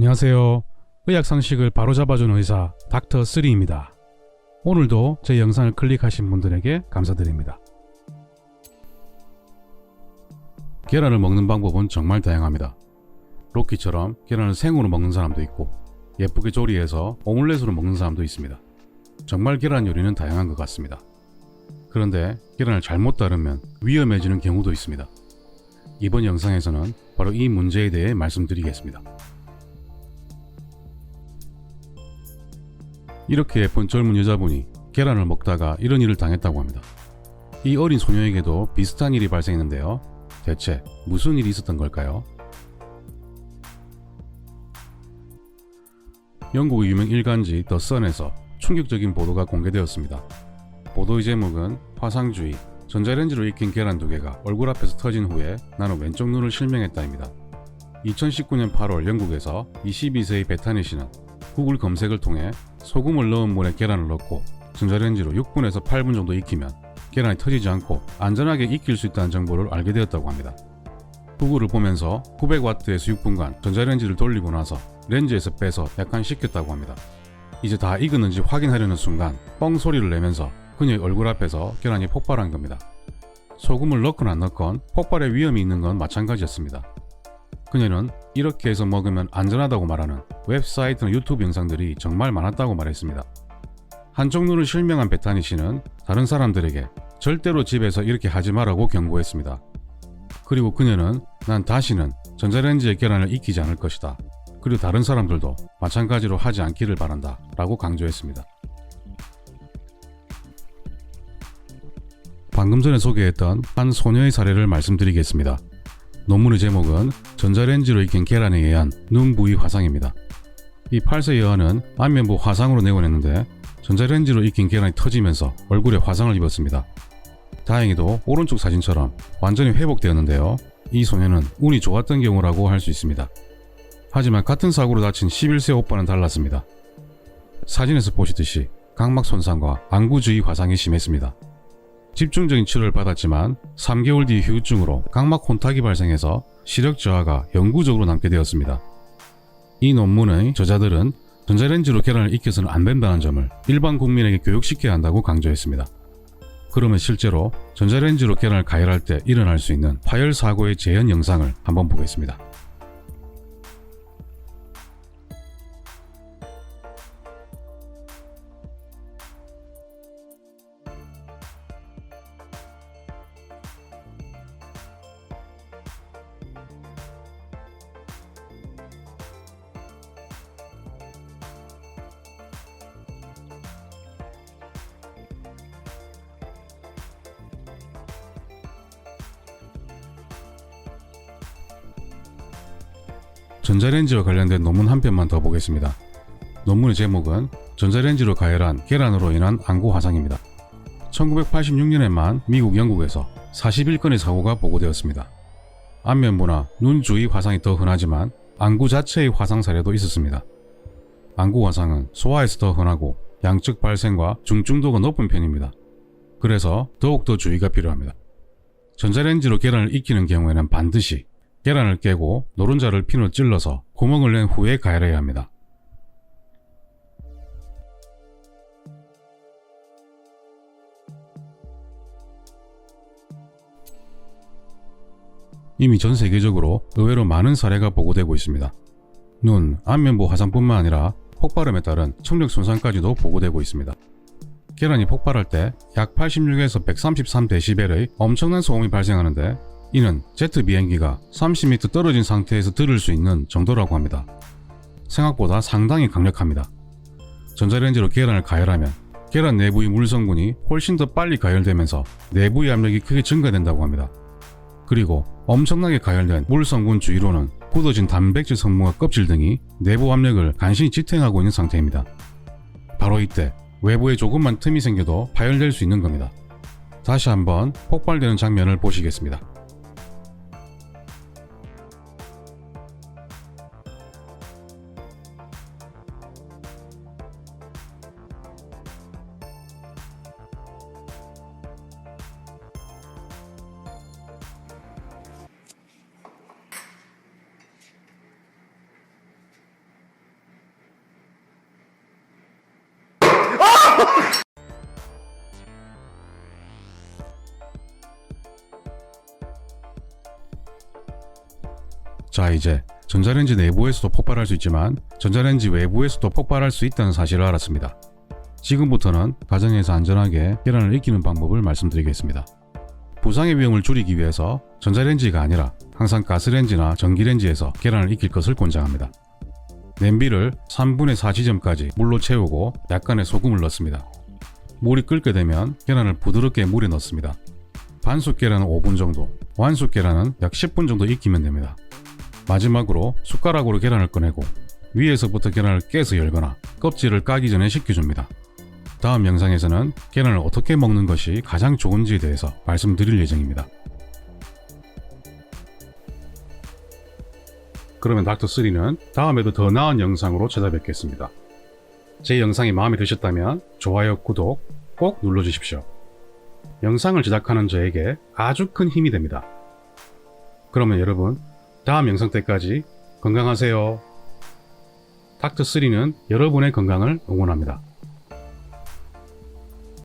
안녕하세요. 의학 상식을 바로잡아주는 의사 닥터 3입니다. 오늘도 제 영상을 클릭하신 분들에게 감사드립니다. 계란을 먹는 방법은 정말 다양합니다. 로키처럼 계란을 생으로 먹는 사람도 있고 예쁘게 조리해서 오믈렛으로 먹는 사람도 있습니다. 정말 계란 요리는 다양한 것 같습니다. 그런데 계란을 잘못 다루면 위험해지는 경우도 있습니다. 이번 영상에서는 바로 이 문제에 대해 말씀드리겠습니다. 이렇게 예쁜 젊은 여자분이 계란을 먹다가 이런 일을 당했다고 합니다. 이 어린 소녀에게도 비슷한 일이 발생했는데요. 대체 무슨 일이 있었던 걸까요? 영국의 유명 일간지 더 선에서 충격적인 보도가 공개되었습니다. 보도의 제목은 화상주의, 전자레인지로 익힌 계란 2개가 얼굴 앞에서 터진 후에 나는 왼쪽 눈을 실명했다입니다. 2019년 8월 영국에서 22세의 베타니 씨는 구글 검색을 통해 소금을 넣은 물에 계란을 넣고 전자레인지로 6분에서 8분 정도 익히면 계란이 터지지 않고 안전하게 익힐 수 있다는 정보를 알게 되었다고 합니다. 구글을 보면서 900W에서 6분간 전자레인지를 돌리고 나서 렌즈에서 빼서 약간 식혔다고 합니다. 이제 다 익었는지 확인하려는 순간 뻥 소리를 내면서 그녀의 얼굴 앞에서 계란이 폭발한 겁니다. 소금을 넣건 안 넣건 폭발의 위험이 있는 건 마찬가지였습니다. 그녀는 이렇게 해서 먹으면 안전하다고 말하는 웹사이트나 유튜브 영상들이 정말 많았다고 말했습니다. 한쪽 눈을 실명한 베타니 씨는 다른 사람들에게 절대로 집에서 이렇게 하지 말라고 경고했습니다. 그리고 그녀는 난 다시는 전자레인지에 계란을 익히지 않을 것이다. 그리고 다른 사람들도 마찬가지로 하지 않기를 바란다 라고 강조했습니다. 방금 전에 소개했던 한 소녀의 사례를 말씀드리겠습니다. 논문의 제목은 전자레인지로 익힌 계란에 의한 눈 부위 화상입니다. 이 8세 여아는 안면부 화상으로 내원했는데 전자레인지로 익힌 계란이 터지면서 얼굴에 화상을 입었습니다. 다행히도 오른쪽 사진처럼 완전히 회복되었는데요. 이 소녀는 운이 좋았던 경우라고 할 수 있습니다. 하지만 같은 사고로 다친 11세 오빠는 달랐습니다. 사진에서 보시듯이 각막 손상과 안구 주위 화상이 심했습니다. 집중적인 치료를 받았지만 3개월 뒤 후유증으로 각막 혼탁이 발생해서 시력 저하가 영구적으로 남게 되었습니다. 이 논문의 저자들은 전자레인지로 계란을 익혀서는 안 된다는 점을 일반 국민에게 교육시켜야 한다고 강조했습니다. 그러면 실제로 전자레인지로 계란을 가열할 때 일어날 수 있는 파열 사고의 재현 영상을 한번 보겠습니다. 전자레인지와 관련된 논문 한 편만 더 보겠습니다. 논문의 제목은 전자레인지로 가열한 계란으로 인한 안구 화상입니다. 1986년에만 미국 영국에서 41건의 사고가 보고되었습니다. 안면부나 눈 주위 화상이 더 흔하지만 안구 자체의 화상 사례도 있었습니다. 안구 화상은 소아에서 더 흔하고 양측 발생과 중증도가 높은 편입니다. 그래서 더욱더 주의가 필요합니다. 전자레인지로 계란을 익히는 경우에는 반드시 계란을 깨고 노른자를 핀으로 찔러서 구멍을 낸 후에 가열해야 합니다. 이미 전 세계적으로 의외로 많은 사례가 보고되고 있습니다. 눈, 안면부 화상뿐만 아니라 폭발음에 따른 청력 손상까지도 보고되고 있습니다. 계란이 폭발할 때 약 86에서 133dB의 엄청난 소음이 발생하는데 이는 제트 비행기가 30m 떨어진 상태에서 들을 수 있는 정도라고 합니다. 생각보다 상당히 강력합니다. 전자레인지로 계란을 가열하면 계란 내부의 물 성분이 훨씬 더 빨리 가열되면서 내부의 압력이 크게 증가된다고 합니다. 그리고 엄청나게 가열된 물 성분 주위로는 굳어진 단백질 성분과 껍질 등이 내부 압력을 간신히 지탱하고 있는 상태입니다. 바로 이때 외부에 조금만 틈이 생겨도 파열될 수 있는 겁니다. 다시 한번 폭발되는 장면을 보시겠습니다. 자, 이제 전자레인지 내부에서도 폭발할 수 있지만 전자레인지 외부에서도 폭발할 수 있다는 사실을 알았습니다. 지금부터는 가정에서 안전하게 계란을 익히는 방법을 말씀드리겠습니다. 부상의 위험을 줄이기 위해서 전자레인지가 아니라 항상 가스레인지나 전기레인지에서 계란을 익힐 것을 권장합니다. 냄비를 3분의 4 지점까지 물로 채우고 약간의 소금을 넣습니다. 물이 끓게 되면 계란을 부드럽게 물에 넣습니다. 반숙 계란은 5분 정도, 완숙 계란은 약 10분 정도 익히면 됩니다. 마지막으로 숟가락으로 계란을 꺼내고 위에서부터 계란을 깨서 열거나 껍질을 까기 전에 식혀줍니다. 다음 영상에서는 계란을 어떻게 먹는 것이 가장 좋은지에 대해서 말씀드릴 예정입니다. 그러면 닥터3는 다음에도 더 나은 영상으로 찾아뵙겠습니다. 제 영상이 마음에 드셨다면 좋아요, 구독 꼭 눌러주십시오. 영상을 제작하는 저에게 아주 큰 힘이 됩니다. 그러면 여러분, 다음 영상 때까지 건강하세요. 닥터3는 여러분의 건강을 응원합니다.